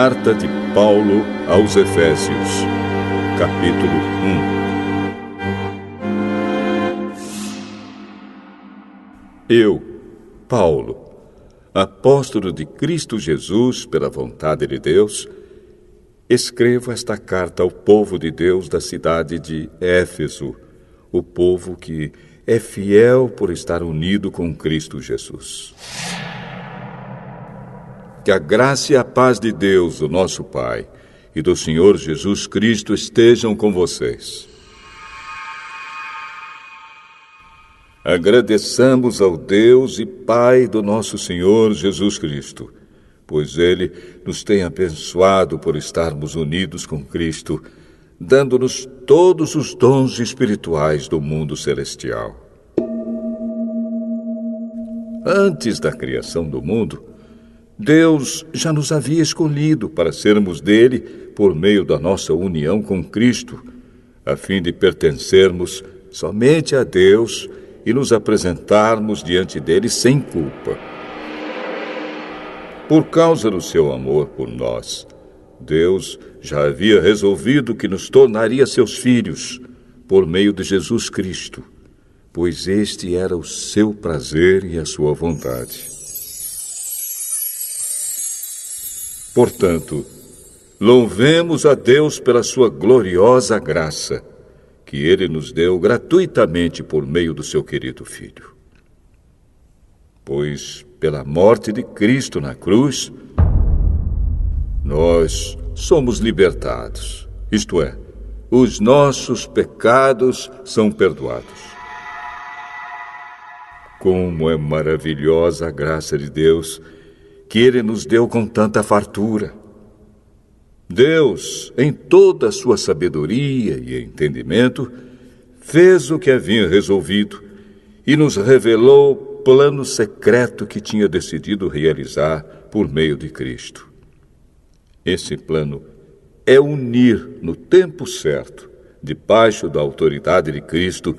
Carta de Paulo aos Efésios, capítulo 1. Eu, Paulo, apóstolo de Cristo Jesus pela vontade de Deus, escrevo esta carta ao povo de Deus da cidade de Éfeso, o povo que é fiel por estar unido com Cristo Jesus. Que a graça e a paz de Deus, o nosso Pai, e do Senhor Jesus Cristo estejam com vocês. Agradeçamos ao Deus e Pai do nosso Senhor Jesus Cristo, pois Ele nos tem abençoado por estarmos unidos com Cristo, dando-nos todos os dons espirituais do mundo celestial. Antes da criação do mundo, Deus já nos havia escolhido para sermos dele por meio da nossa união com Cristo, a fim de pertencermos somente a Deus e nos apresentarmos diante dele sem culpa. Por causa do seu amor por nós, Deus já havia resolvido que nos tornaria seus filhos por meio de Jesus Cristo, pois este era o seu prazer e a sua vontade. Portanto, louvemos a Deus pela sua gloriosa graça, que Ele nos deu gratuitamente por meio do seu querido Filho. Pois, pela morte de Cristo na cruz, nós somos libertados, isto é, os nossos pecados são perdoados. Como é maravilhosa a graça de Deus, que Ele nos deu com tanta fartura. Deus, em toda a sua sabedoria e entendimento, fez o que havia resolvido e nos revelou o plano secreto que tinha decidido realizar por meio de Cristo. Esse plano é unir no tempo certo, debaixo da autoridade de Cristo,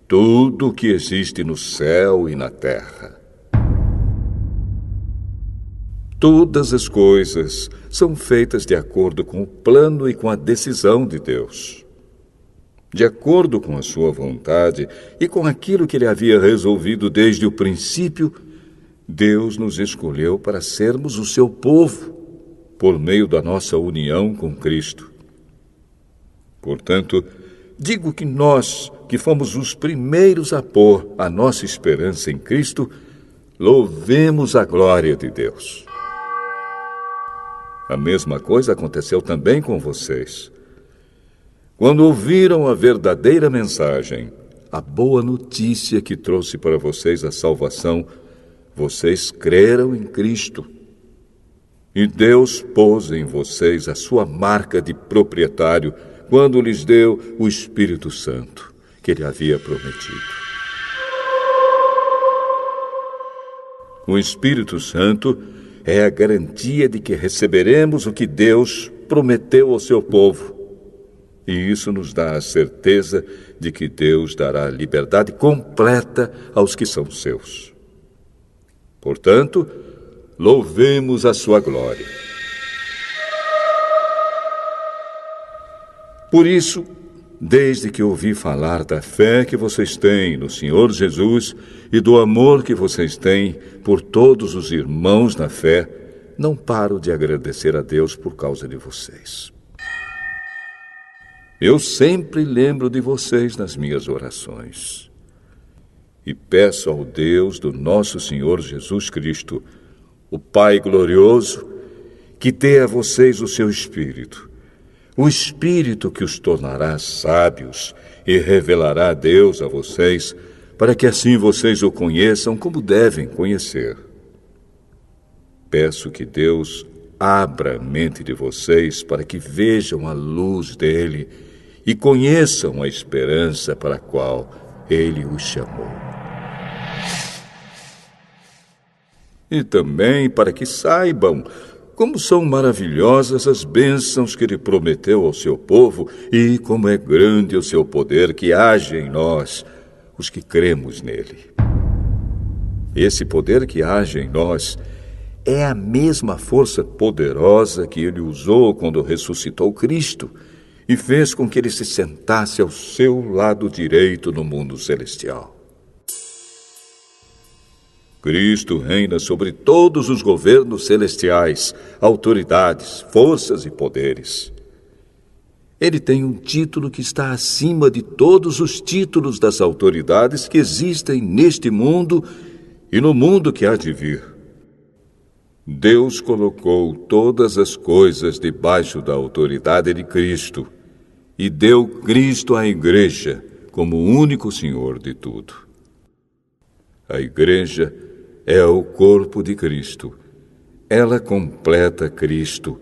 tudo o que existe no céu e na terra. Todas as coisas são feitas de acordo com o plano e com a decisão de Deus. De acordo com a sua vontade e com aquilo que Ele havia resolvido desde o princípio, Deus nos escolheu para sermos o seu povo, por meio da nossa união com Cristo. Portanto, digo que nós, que fomos os primeiros a pôr a nossa esperança em Cristo, louvemos a glória de Deus. A mesma coisa aconteceu também com vocês. Quando ouviram a verdadeira mensagem, a boa notícia que trouxe para vocês a salvação, vocês creram em Cristo. E Deus pôs em vocês a sua marca de proprietário quando lhes deu o Espírito Santo, que Ele havia prometido. O Espírito Santo é a garantia de que receberemos o que Deus prometeu ao seu povo. E isso nos dá a certeza de que Deus dará liberdade completa aos que são seus. Portanto, louvemos a sua glória. Por isso, desde que ouvi falar da fé que vocês têm no Senhor Jesus e do amor que vocês têm por todos os irmãos na fé, não paro de agradecer a Deus por causa de vocês. Eu sempre lembro de vocês nas minhas orações. E peço ao Deus do nosso Senhor Jesus Cristo, o Pai glorioso, que dê a vocês o seu Espírito, o Espírito que os tornará sábios e revelará Deus a vocês, para que assim vocês o conheçam como devem conhecer. Peço que Deus abra a mente de vocês para que vejam a luz dele e conheçam a esperança para a qual ele os chamou. E também para que saibam como são maravilhosas as bênçãos que Ele prometeu ao seu povo e como é grande o seu poder que age em nós, os que cremos nele. Esse poder que age em nós é a mesma força poderosa que ele usou quando ressuscitou Cristo e fez com que ele se sentasse ao seu lado direito no mundo celestial. Cristo reina sobre todos os governos celestiais, autoridades, forças e poderes. Ele tem um título que está acima de todos os títulos das autoridades que existem neste mundo e no mundo que há de vir. Deus colocou todas as coisas debaixo da autoridade de Cristo e deu Cristo à Igreja como o único Senhor de tudo. A Igreja é o corpo de Cristo. Ela completa Cristo,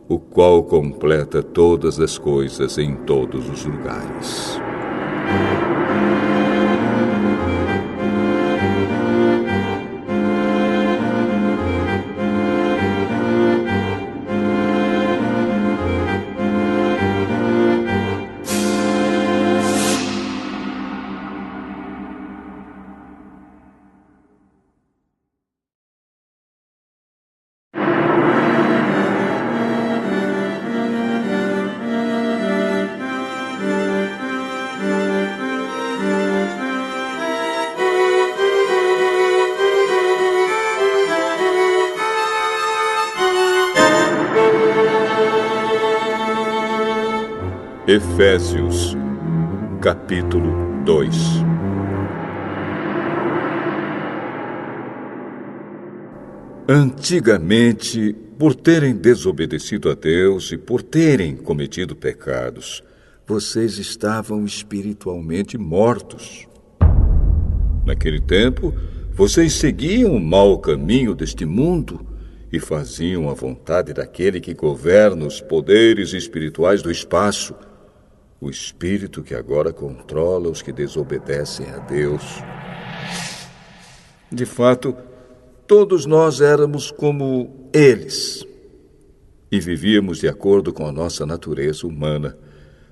o qual completa todas as coisas em todos os lugares. Efésios, capítulo 2. Antigamente, por terem desobedecido a Deus e por terem cometido pecados, vocês estavam espiritualmente mortos. Naquele tempo, vocês seguiam o mau caminho deste mundo e faziam a vontade daquele que governa os poderes espirituais do espaço, o espírito que agora controla os que desobedecem a Deus. De fato, todos nós éramos como eles e vivíamos de acordo com a nossa natureza humana,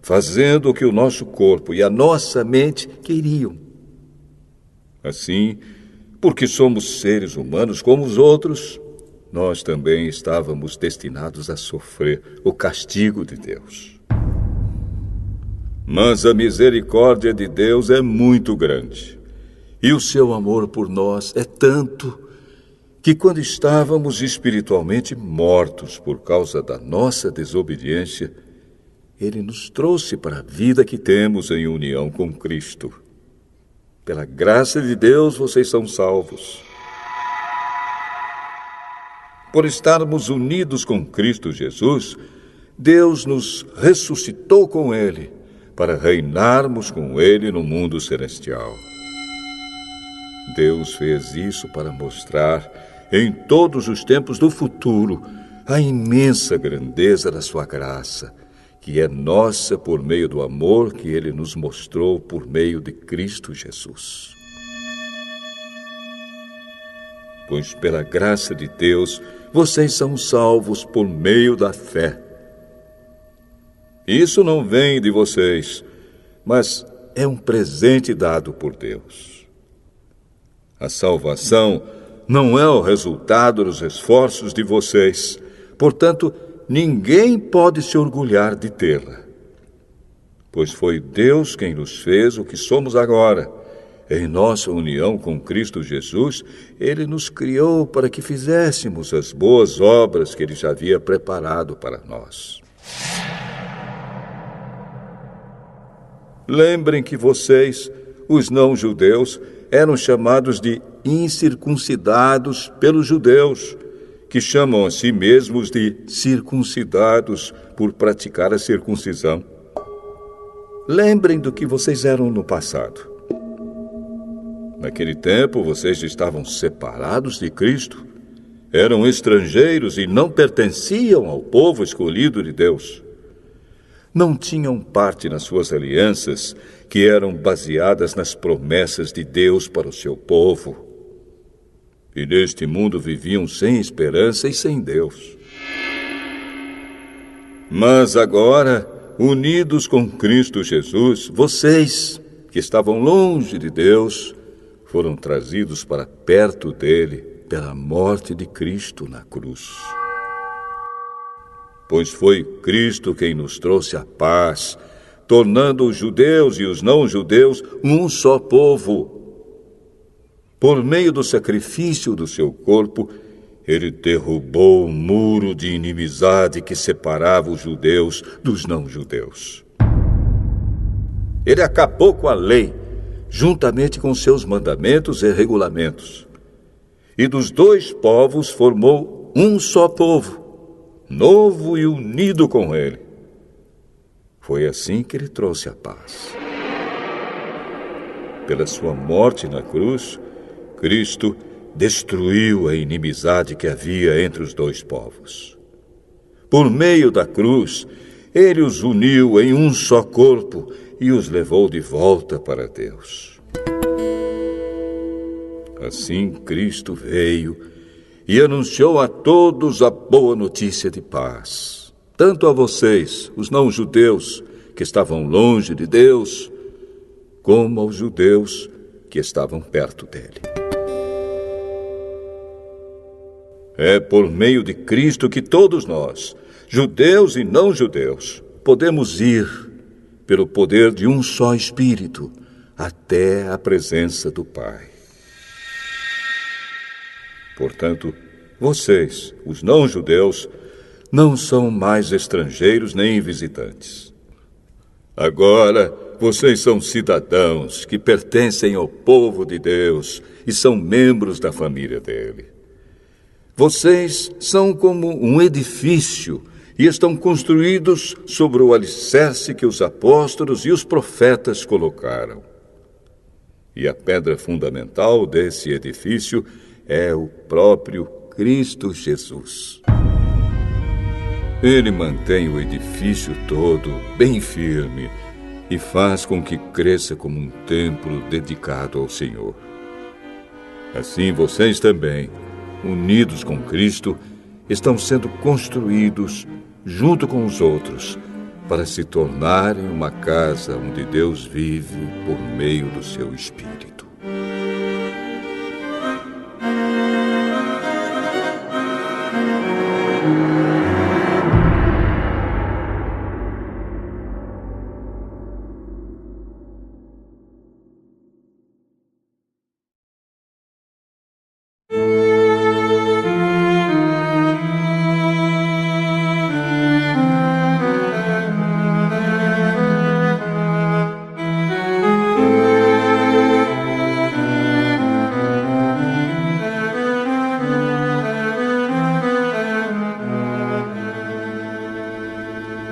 fazendo o que o nosso corpo e a nossa mente queriam. Assim, porque somos seres humanos como os outros, nós também estávamos destinados a sofrer o castigo de Deus. Mas a misericórdia de Deus é muito grande, e o seu amor por nós é tanto que quando estávamos espiritualmente mortos por causa da nossa desobediência, Ele nos trouxe para a vida que temos em união com Cristo. Pela graça de Deus, vocês são salvos. Por estarmos unidos com Cristo Jesus, Deus nos ressuscitou com Ele, para reinarmos com Ele no mundo celestial. Deus fez isso para mostrar, em todos os tempos do futuro, a imensa grandeza da sua graça, que é nossa por meio do amor que Ele nos mostrou por meio de Cristo Jesus. Pois pela graça de Deus, vocês são salvos por meio da fé. Isso não vem de vocês, mas é um presente dado por Deus. A salvação não é o resultado dos esforços de vocês, portanto, ninguém pode se orgulhar de tê-la. Pois foi Deus quem nos fez o que somos agora. Em nossa união com Cristo Jesus, Ele nos criou para que fizéssemos as boas obras que Ele já havia preparado para nós. Lembrem que vocês, os não-judeus, eram chamados de incircuncidados pelos judeus, que chamam a si mesmos de circuncidados por praticar a circuncisão. Lembrem do que vocês eram no passado. Naquele tempo, vocês estavam separados de Cristo, eram estrangeiros e não pertenciam ao povo escolhido de Deus. Não tinham parte nas suas alianças, que eram baseadas nas promessas de Deus para o seu povo. E neste mundo viviam sem esperança e sem Deus. Mas agora, unidos com Cristo Jesus, vocês, que estavam longe de Deus, foram trazidos para perto dele pela morte de Cristo na cruz. Pois foi Cristo quem nos trouxe a paz, tornando os judeus e os não-judeus um só povo. Por meio do sacrifício do seu corpo, ele derrubou o muro de inimizade que separava os judeus dos não-judeus. Ele acabou com a lei, juntamente com seus mandamentos e regulamentos. E dos dois povos formou um só povo, novo e unido com ele. Foi assim que ele trouxe a paz. Pela sua morte na cruz, Cristo destruiu a inimizade que havia entre os dois povos. Por meio da cruz, ele os uniu em um só corpo e os levou de volta para Deus. Assim, Cristo veio e anunciou a todos a boa notícia de paz, tanto a vocês, os não-judeus, que estavam longe de Deus, como aos judeus que estavam perto dele. É por meio de Cristo que todos nós, judeus e não-judeus, podemos ir, pelo poder de um só Espírito, até a presença do Pai. Portanto, vocês, os não-judeus, não são mais estrangeiros nem visitantes. Agora, vocês são cidadãos que pertencem ao povo de Deus e são membros da família dele. Vocês são como um edifício e estão construídos sobre o alicerce que os apóstolos e os profetas colocaram. E a pedra fundamental desse edifício é o próprio Cristo Jesus. Ele mantém o edifício todo bem firme e faz com que cresça como um templo dedicado ao Senhor. Assim vocês também, unidos com Cristo, estão sendo construídos junto com os outros para se tornarem uma casa onde Deus vive por meio do seu Espírito.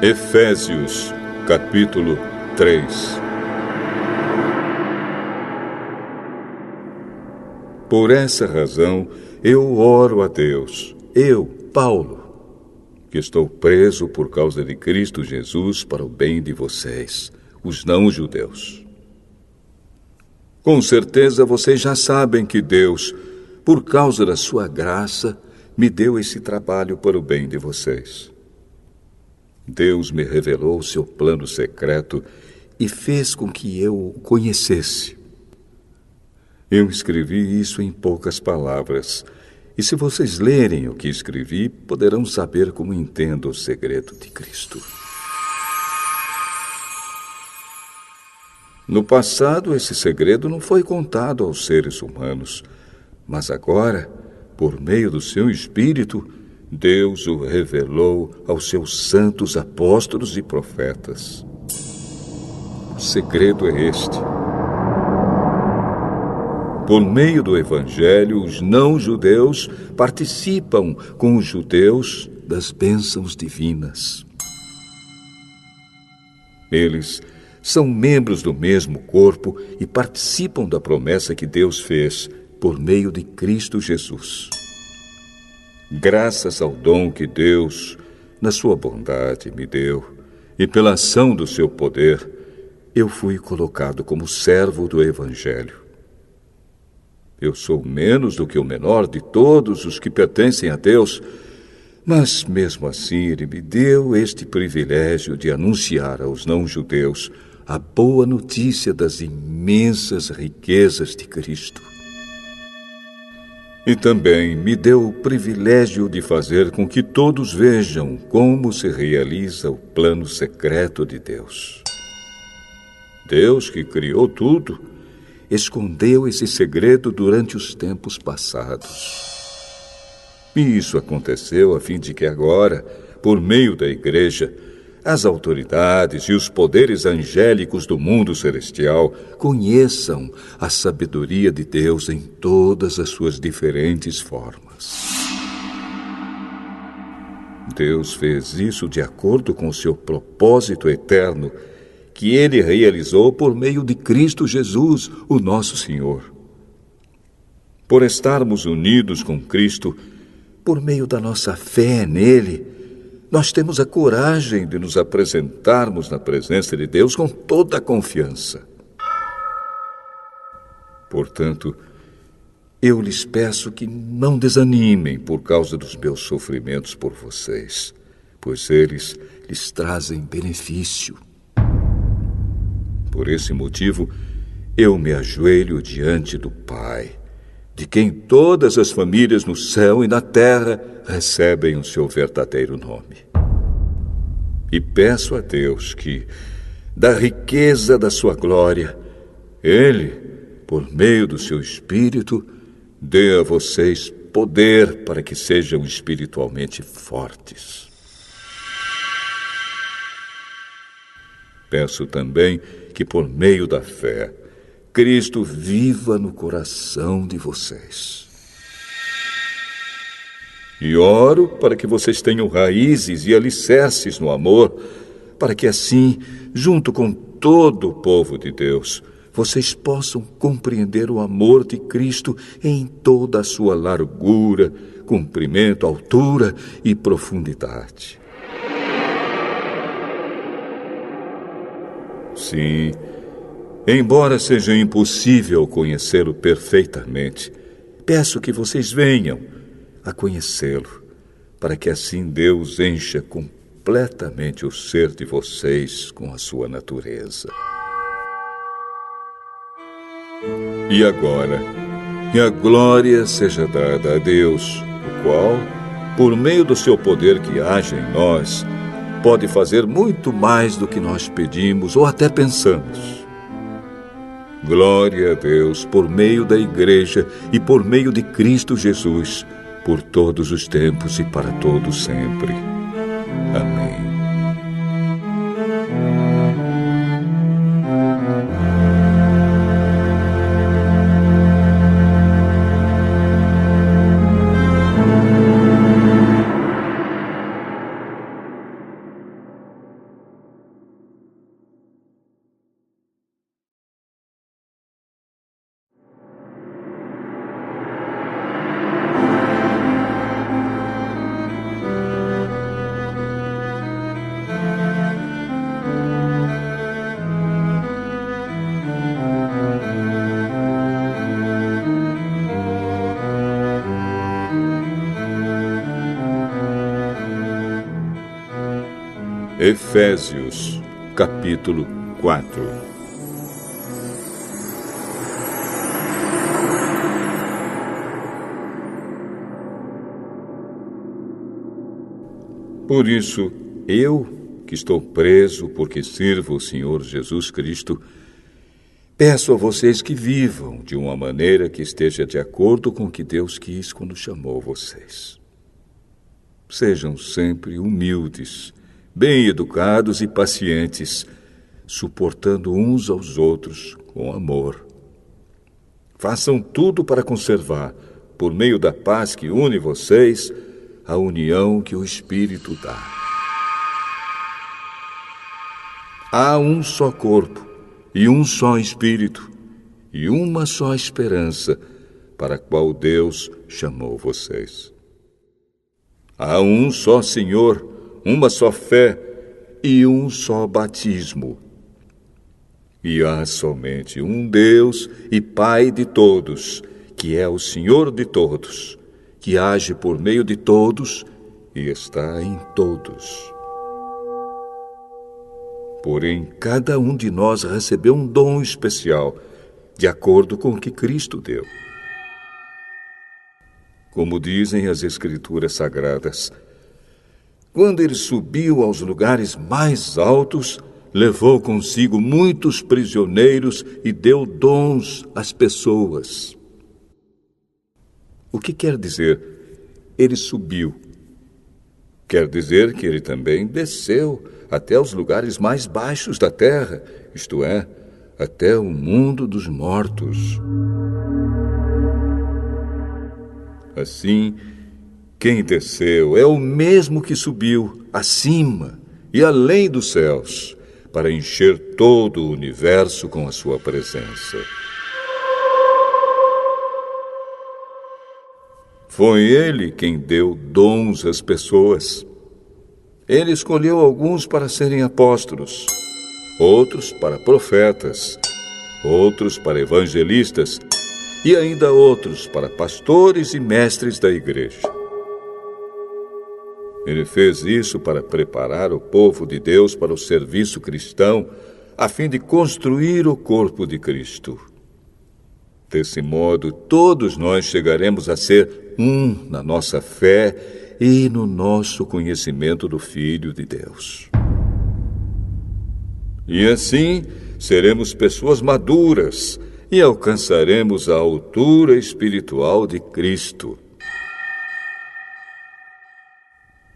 Efésios, capítulo 3. Por essa razão, eu oro a Deus, eu, Paulo, que estou preso por causa de Cristo Jesus para o bem de vocês, os não-judeus. Com certeza vocês já sabem que Deus, por causa da sua graça, me deu esse trabalho para o bem de vocês. Deus me revelou o seu plano secreto e fez com que eu o conhecesse. Eu escrevi isso em poucas palavras, e se vocês lerem o que escrevi, poderão saber como entendo o segredo de Cristo. No passado, esse segredo não foi contado aos seres humanos, mas agora, por meio do seu Espírito, Deus o revelou aos seus santos apóstolos e profetas. O segredo é este. Por meio do Evangelho, os não-judeus participam com os judeus das bênçãos divinas. Eles são membros do mesmo corpo e participam da promessa que Deus fez por meio de Cristo Jesus. Graças ao dom que Deus, na sua bondade, me deu, e pela ação do seu poder, eu fui colocado como servo do Evangelho. Eu sou menos do que o menor de todos os que pertencem a Deus, mas mesmo assim Ele me deu este privilégio de anunciar aos não-judeus a boa notícia das imensas riquezas de Cristo. E também me deu o privilégio de fazer com que todos vejam como se realiza o plano secreto de Deus. Deus, que criou tudo, escondeu esse segredo durante os tempos passados. E isso aconteceu a fim de que agora, por meio da Igreja, as autoridades e os poderes angélicos do mundo celestial conheçam a sabedoria de Deus em todas as suas diferentes formas. Deus fez isso de acordo com o seu propósito eterno, que Ele realizou por meio de Cristo Jesus, o nosso Senhor. Por estarmos unidos com Cristo, por meio da nossa fé nele, nós temos a coragem de nos apresentarmos na presença de Deus com toda a confiança. Portanto, eu lhes peço que não desanimem por causa dos meus sofrimentos por vocês, pois eles lhes trazem benefício. Por esse motivo, eu me ajoelho diante do Pai, de quem todas as famílias no céu e na terra recebem o seu verdadeiro nome. E peço a Deus que, da riqueza da sua glória, Ele, por meio do seu Espírito, dê a vocês poder para que sejam espiritualmente fortes. Peço também que, por meio da fé, Cristo viva no coração de vocês. E oro para que vocês tenham raízes e alicerces no amor, para que assim, junto com todo o povo de Deus, vocês possam compreender o amor de Cristo em toda a sua largura, comprimento, altura e profundidade. Sim, embora seja impossível conhecê-lo perfeitamente, peço que vocês venham a conhecê-lo, para que assim Deus encha completamente o ser de vocês com a sua natureza. E agora, que a glória seja dada a Deus, o qual, por meio do seu poder que age em nós, pode fazer muito mais do que nós pedimos ou até pensamos. Glória a Deus por meio da Igreja e por meio de Cristo Jesus, por todos os tempos e para todos sempre. Amém. Efésios, capítulo 4. Por isso, eu, que estou preso porque sirvo o Senhor Jesus Cristo, peço a vocês que vivam de uma maneira que esteja de acordo com o que Deus quis quando chamou vocês. Sejam sempre humildes, bem educados e pacientes, suportando uns aos outros com amor. Façam tudo para conservar, por meio da paz que une vocês, a união que o Espírito dá. Há um só corpo, e um só Espírito, e uma só esperança, para a qual Deus chamou vocês. Há um só Senhor, uma só fé e um só batismo. E há somente um Deus e Pai de todos, que é o Senhor de todos, que age por meio de todos e está em todos. Porém, cada um de nós recebeu um dom especial, de acordo com o que Cristo deu. como dizem as Escrituras Sagradas. Quando ele subiu aos lugares mais altos, levou consigo muitos prisioneiros e deu dons às pessoas. O que quer dizer? Ele subiu. Quer dizer que ele também desceu até os lugares mais baixos da terra, isto é, até o mundo dos mortos. Assim, quem desceu é o mesmo que subiu acima e além dos céus, para encher todo o universo com a sua presença. Foi ele quem deu dons às pessoas. Ele escolheu alguns para serem apóstolos, outros para profetas, outros para evangelistas e ainda outros para pastores e mestres da igreja. Ele fez isso para preparar o povo de Deus para o serviço cristão, a fim de construir o corpo de Cristo. Desse modo, todos nós chegaremos a ser um na nossa fé e no nosso conhecimento do Filho de Deus. E assim, seremos pessoas maduras e alcançaremos a altura espiritual de Cristo.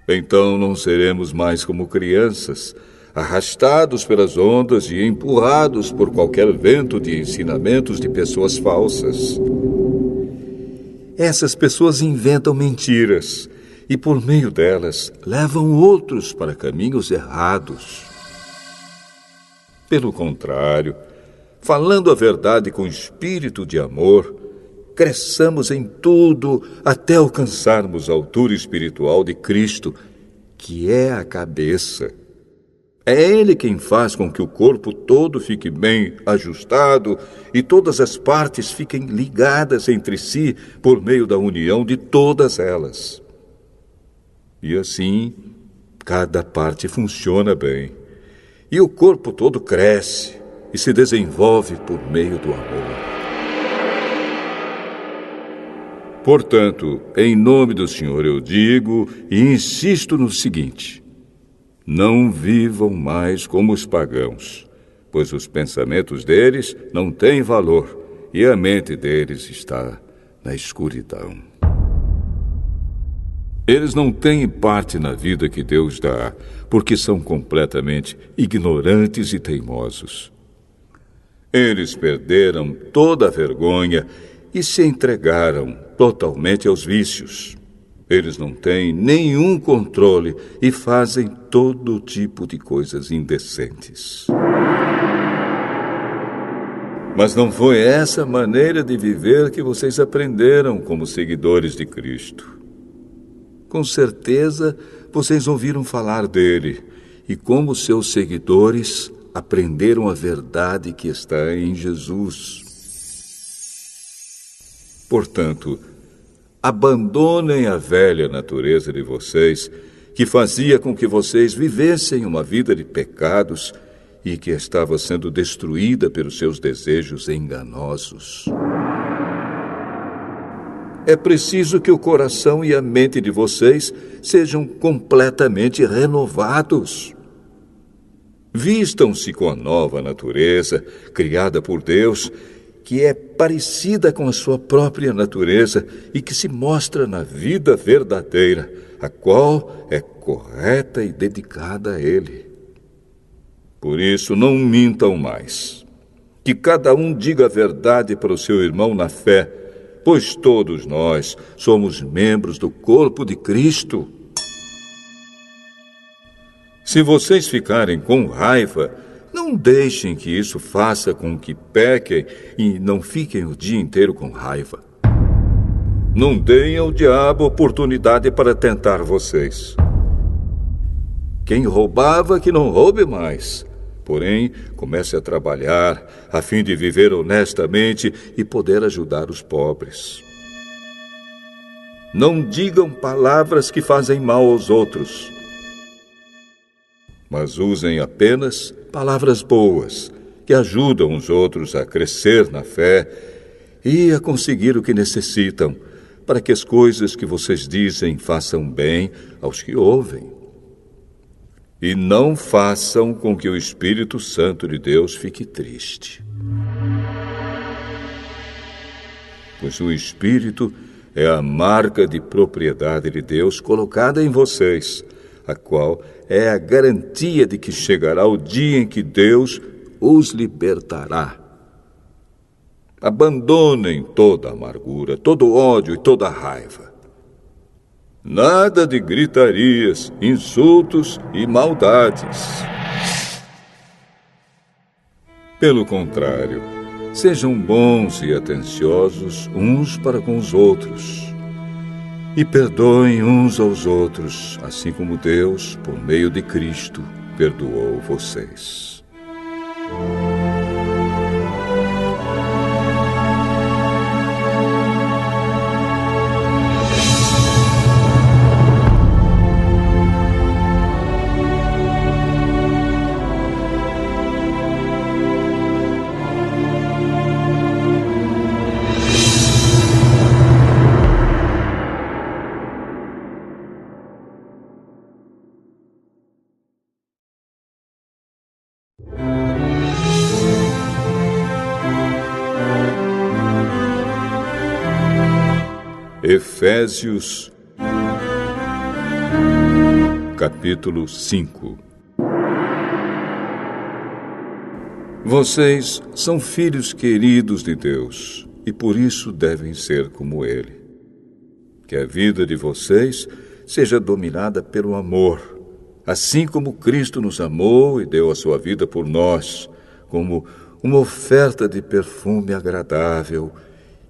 Então não seremos mais como crianças, arrastados pelas ondas e empurrados por qualquer vento de ensinamentos de pessoas falsas. Essas pessoas inventam mentiras e, por meio delas, levam outros para caminhos errados. Pelo contrário, falando a verdade com espírito de amor, cresçamos em tudo até alcançarmos a altura espiritual de Cristo, que é a cabeça. É Ele quem faz com que o corpo todo fique bem ajustado e todas as partes fiquem ligadas entre si por meio da união de todas elas. E assim, cada parte funciona bem, e o corpo todo cresce e se desenvolve por meio do amor. Portanto, em nome do Senhor eu digo e insisto no seguinte: não vivam mais como os pagãos, pois os pensamentos deles não têm valor e a mente deles está na escuridão. Eles não têm parte na vida que Deus dá, porque são completamente ignorantes e teimosos. Eles perderam toda a vergonha e se entregaram totalmente aos vícios. Eles não têm nenhum controle e fazem todo tipo de coisas indecentes. Mas não foi essa maneira de viver que vocês aprenderam como seguidores de Cristo. Com certeza, vocês ouviram falar dele e, como seus seguidores, aprenderam a verdade que está em Jesus. Portanto, abandonem a velha natureza de vocês, que fazia com que vocês vivessem uma vida de pecados e que estava sendo destruída pelos seus desejos enganosos. É preciso que o coração e a mente de vocês sejam completamente renovados. Vistam-se com a nova natureza, criada por Deus, que é parecida com a sua própria natureza e que se mostra na vida verdadeira, a qual é correta e dedicada a Ele. Por isso, não mintam mais. Que cada um diga a verdade para o seu irmão na fé, pois todos nós somos membros do corpo de Cristo. Se vocês ficarem com raiva, não deixem que isso faça com que pequem e não fiquem o dia inteiro com raiva. Não deem ao diabo oportunidade para tentar vocês. Quem roubava, que não roube mais. Porém, comece a trabalhar a fim de viver honestamente e poder ajudar os pobres. Não digam palavras que fazem mal aos outros, mas usem apenas palavras boas, que ajudam os outros a crescer na fé e a conseguir o que necessitam, para que as coisas que vocês dizem façam bem aos que ouvem. E não façam com que o Espírito Santo de Deus fique triste. Pois o Espírito é a marca de propriedade de Deus colocada em vocês, a qual é a garantia de que chegará o dia em que Deus os libertará. Abandonem toda amargura, todo ódio e toda raiva. Nada de gritarias, insultos e maldades. Pelo contrário, sejam bons e atenciosos uns para com os outros. E perdoem uns aos outros, assim como Deus, por meio de Cristo, perdoou vocês. Efésios, capítulo 5. Vocês são filhos queridos de Deus e por isso devem ser como Ele. Que a vida de vocês seja dominada pelo amor, assim como Cristo nos amou e deu a sua vida por nós, como uma oferta de perfume agradável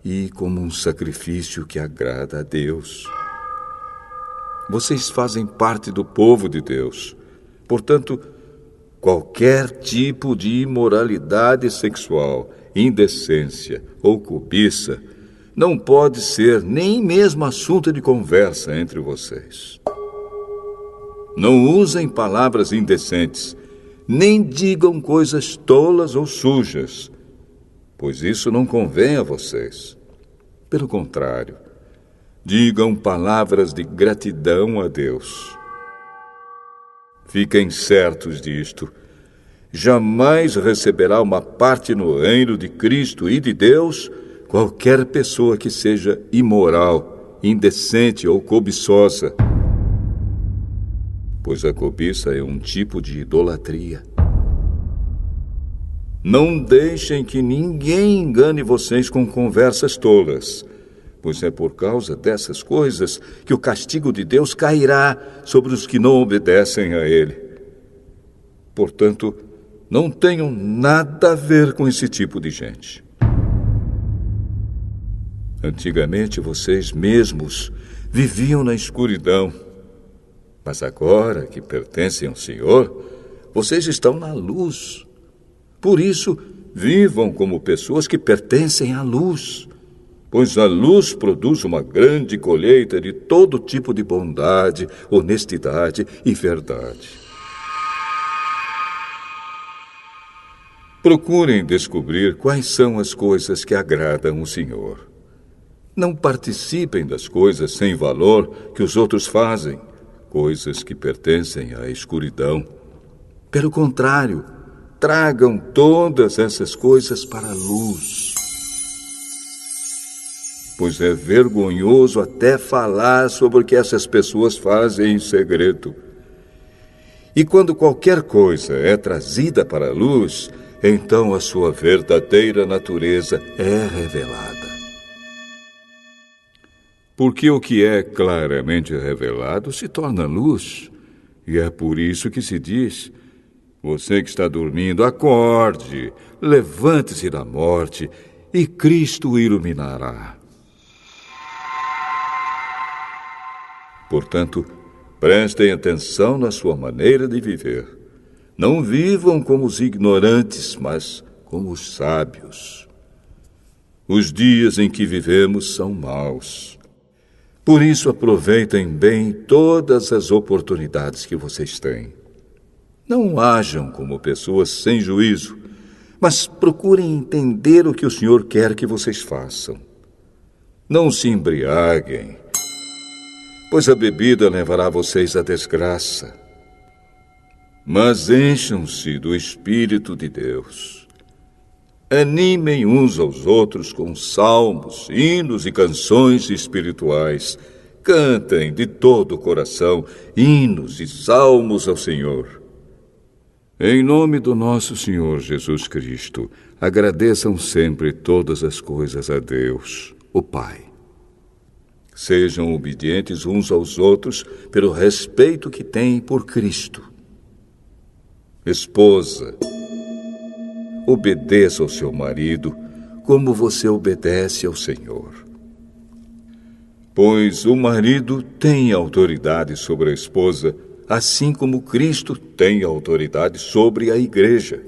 e como um sacrifício que agrada a Deus. Vocês fazem parte do povo de Deus. Portanto, qualquer tipo de imoralidade sexual, indecência ou cobiça não pode ser nem mesmo assunto de conversa entre vocês. Não usem palavras indecentes, nem digam coisas tolas ou sujas, pois isso não convém a vocês. Pelo contrário, digam palavras de gratidão a Deus. Fiquem certos disto. Jamais receberá uma parte no reino de Cristo e de Deus qualquer pessoa que seja imoral, indecente ou cobiçosa, pois a cobiça é um tipo de idolatria. Não deixem que ninguém engane vocês com conversas tolas, pois é por causa dessas coisas que o castigo de Deus cairá sobre os que não obedecem a Ele. Portanto, não tenham nada a ver com esse tipo de gente. Antigamente, vocês mesmos viviam na escuridão, mas agora que pertencem ao Senhor, vocês estão na luz. Por isso, vivam como pessoas que pertencem à luz, pois a luz produz uma grande colheita de todo tipo de bondade, honestidade e verdade. Procurem descobrir quais são as coisas que agradam o Senhor. Não participem das coisas sem valor que os outros fazem, coisas que pertencem à escuridão. Pelo contrário, tragam todas essas coisas para a luz. Pois é vergonhoso até falar sobre o que essas pessoas fazem em segredo. E quando qualquer coisa é trazida para a luz, então a sua verdadeira natureza é revelada. Porque o que é claramente revelado se torna luz. E é por isso que se diz: você que está dormindo, acorde, levante-se da morte, e Cristo o iluminará. Portanto, prestem atenção na sua maneira de viver. Não vivam como os ignorantes, mas como os sábios. Os dias em que vivemos são maus. Por isso, aproveitem bem todas as oportunidades que vocês têm. Não ajam como pessoas sem juízo, mas procurem entender o que o Senhor quer que vocês façam. Não se embriaguem, pois a bebida levará vocês à desgraça. Mas encham-se do Espírito de Deus. Animem uns aos outros com salmos, hinos e canções espirituais. Cantem de todo o coração hinos e salmos ao Senhor. Em nome do nosso Senhor Jesus Cristo, agradeçam sempre todas as coisas a Deus, o Pai. Sejam obedientes uns aos outros pelo respeito que têm por Cristo. Esposa, obedeça ao seu marido como você obedece ao Senhor. Pois o marido tem autoridade sobre a esposa, assim como Cristo tem autoridade sobre a igreja.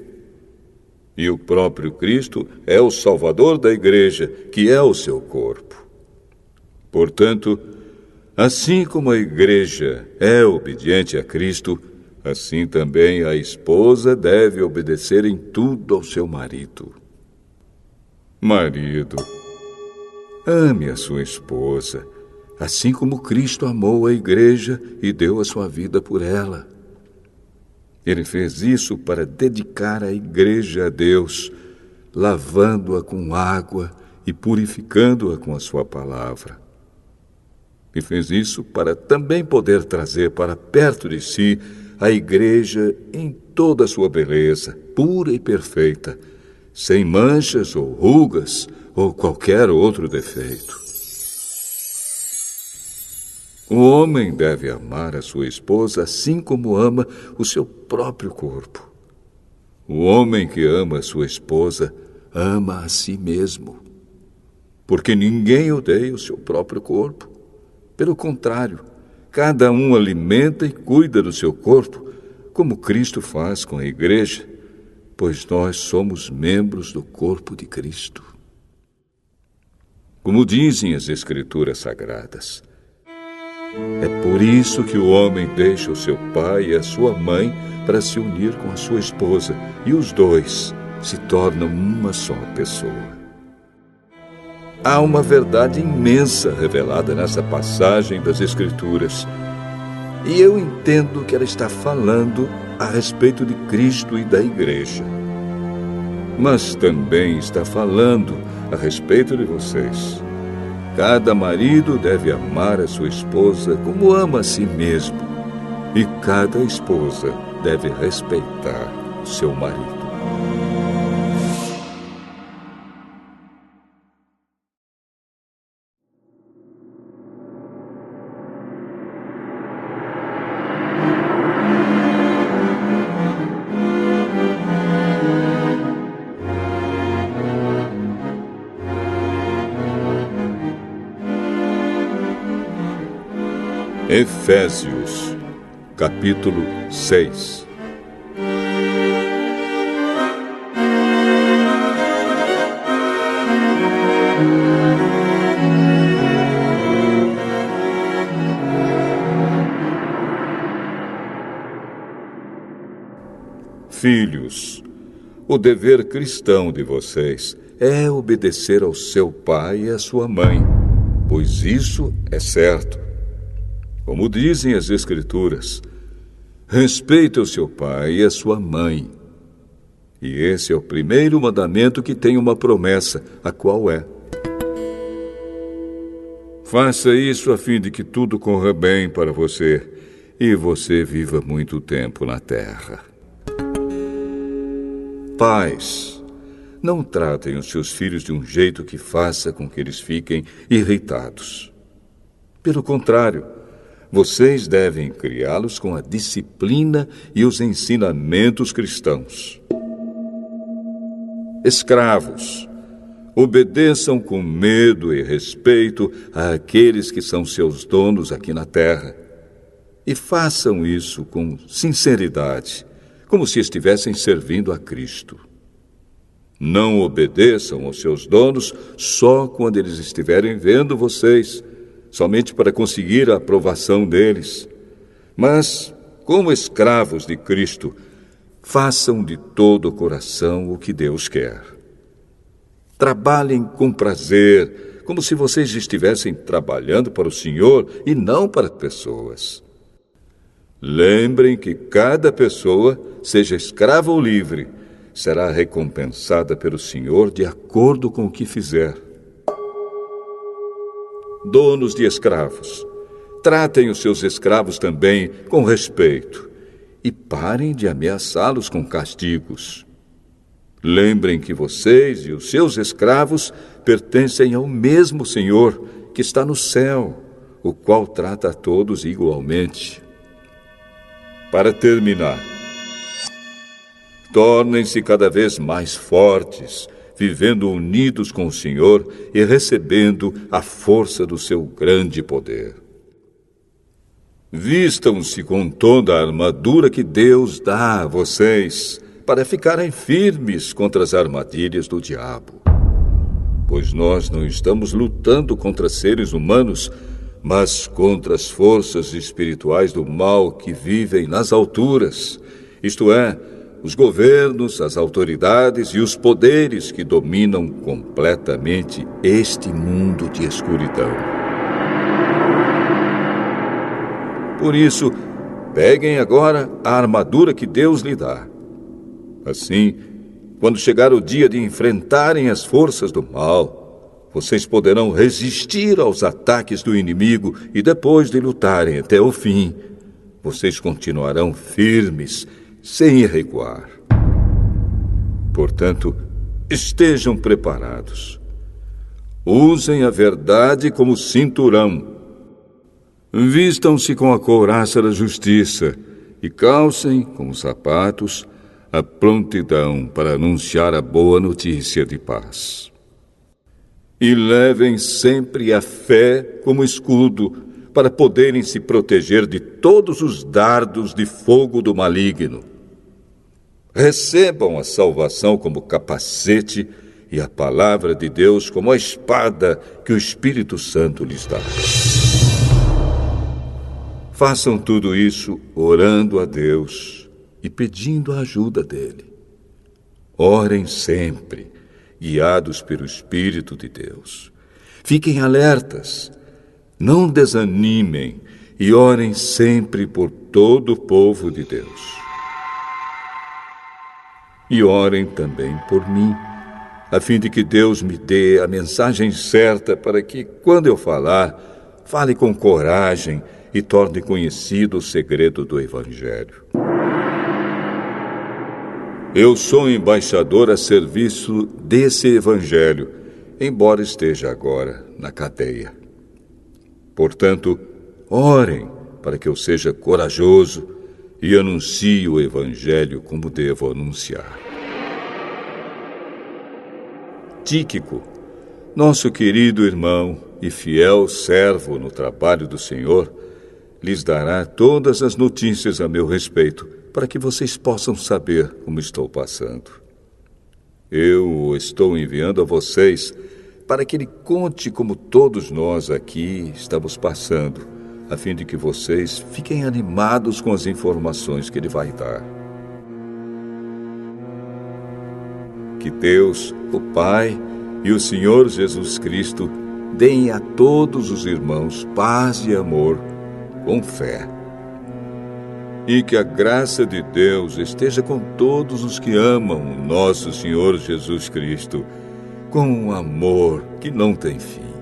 E o próprio Cristo é o Salvador da igreja, que é o seu corpo. Portanto, assim como a igreja é obediente a Cristo, assim também a esposa deve obedecer em tudo ao seu marido. Marido, ame a sua esposa, assim como Cristo amou a igreja e deu a sua vida por ela. Ele fez isso para dedicar a igreja a Deus, lavando-a com água e purificando-a com a sua palavra. E fez isso para também poder trazer para perto de si a igreja em toda a sua beleza, pura e perfeita, sem manchas ou rugas ou qualquer outro defeito. O homem deve amar a sua esposa assim como ama o seu próprio corpo. O homem que ama a sua esposa ama a si mesmo, porque ninguém odeia o seu próprio corpo. Pelo contrário, cada um alimenta e cuida do seu corpo, como Cristo faz com a igreja, pois nós somos membros do corpo de Cristo. Como dizem as Escrituras Sagradas, é por isso que o homem deixa o seu pai e a sua mãe para se unir com a sua esposa, e os dois se tornam uma só pessoa. Há uma verdade imensa revelada nessa passagem das Escrituras, e eu entendo que ela está falando a respeito de Cristo e da igreja. Mas também está falando a respeito de vocês. Cada marido deve amar a sua esposa como ama a si mesmo, e cada esposa deve respeitar seu marido. Efésios, capítulo 6. Filhos, o dever cristão de vocês é obedecer ao seu pai e à sua mãe, pois isso é certo. Como dizem as Escrituras, respeite o seu pai e a sua mãe. E esse é o primeiro mandamento que tem uma promessa, a qual é: faça isso a fim de que tudo corra bem para você e você viva muito tempo na terra. Pais, não tratem os seus filhos de um jeito que faça com que eles fiquem irritados. Pelo contrário, vocês devem criá-los com a disciplina e os ensinamentos cristãos. Escravos, obedeçam com medo e respeito àqueles que são seus donos aqui na terra. E façam isso com sinceridade, como se estivessem servindo a Cristo. Não obedeçam aos seus donos só quando eles estiverem vendo vocês, somente para conseguir a aprovação deles. Mas, como escravos de Cristo, façam de todo o coração o que Deus quer. Trabalhem com prazer, como se vocês estivessem trabalhando para o Senhor e não para pessoas. Lembrem que cada pessoa, seja escrava ou livre, será recompensada pelo Senhor de acordo com o que fizer. Donos de escravos, tratem os seus escravos também com respeito e parem de ameaçá-los com castigos. Lembrem que vocês e os seus escravos pertencem ao mesmo Senhor que está no céu, o qual trata a todos igualmente. Para terminar, tornem-se cada vez mais fortes, vivendo unidos com o Senhor e recebendo a força do seu grande poder. Vistam-se com toda a armadura que Deus dá a vocês, para ficarem firmes contra as armadilhas do diabo. Pois nós não estamos lutando contra seres humanos, mas contra as forças espirituais do mal que vivem nas alturas, isto é, os governos, as autoridades e os poderes que dominam completamente este mundo de escuridão. Por isso, peguem agora a armadura que Deus lhe dá. Assim, quando chegar o dia de enfrentarem as forças do mal, vocês poderão resistir aos ataques do inimigo e depois de lutarem até o fim, vocês continuarão firmes, sem recuar. Portanto, estejam preparados. Usem a verdade como cinturão. Vistam-se com a couraça da justiça e calcem com os sapatos a prontidão para anunciar a boa notícia de paz. E levem sempre a fé como escudo para poderem se proteger de todos os dardos de fogo do maligno. Recebam a salvação como capacete e a palavra de Deus como a espada que o Espírito Santo lhes dá. Façam tudo isso orando a Deus e pedindo a ajuda dele. Orem sempre, guiados pelo Espírito de Deus. Fiquem alertas, não desanimem e orem sempre por todo o povo de Deus. E orem também por mim, a fim de que Deus me dê a mensagem certa para que, quando eu falar, fale com coragem e torne conhecido o segredo do Evangelho. Eu sou embaixador a serviço desse Evangelho, embora esteja agora na cadeia. Portanto, orem para que eu seja corajoso e anuncie o Evangelho como devo anunciar. Tíquico, nosso querido irmão e fiel servo no trabalho do Senhor, lhes dará todas as notícias a meu respeito, para que vocês possam saber como estou passando. Eu o estou enviando a vocês para que ele conte como todos nós aqui estamos passando, a fim de que vocês fiquem animados com as informações que ele vai dar. Que Deus, o Pai e o Senhor Jesus Cristo deem a todos os irmãos paz e amor com fé. E que a graça de Deus esteja com todos os que amam o nosso Senhor Jesus Cristo, com um amor que não tem fim.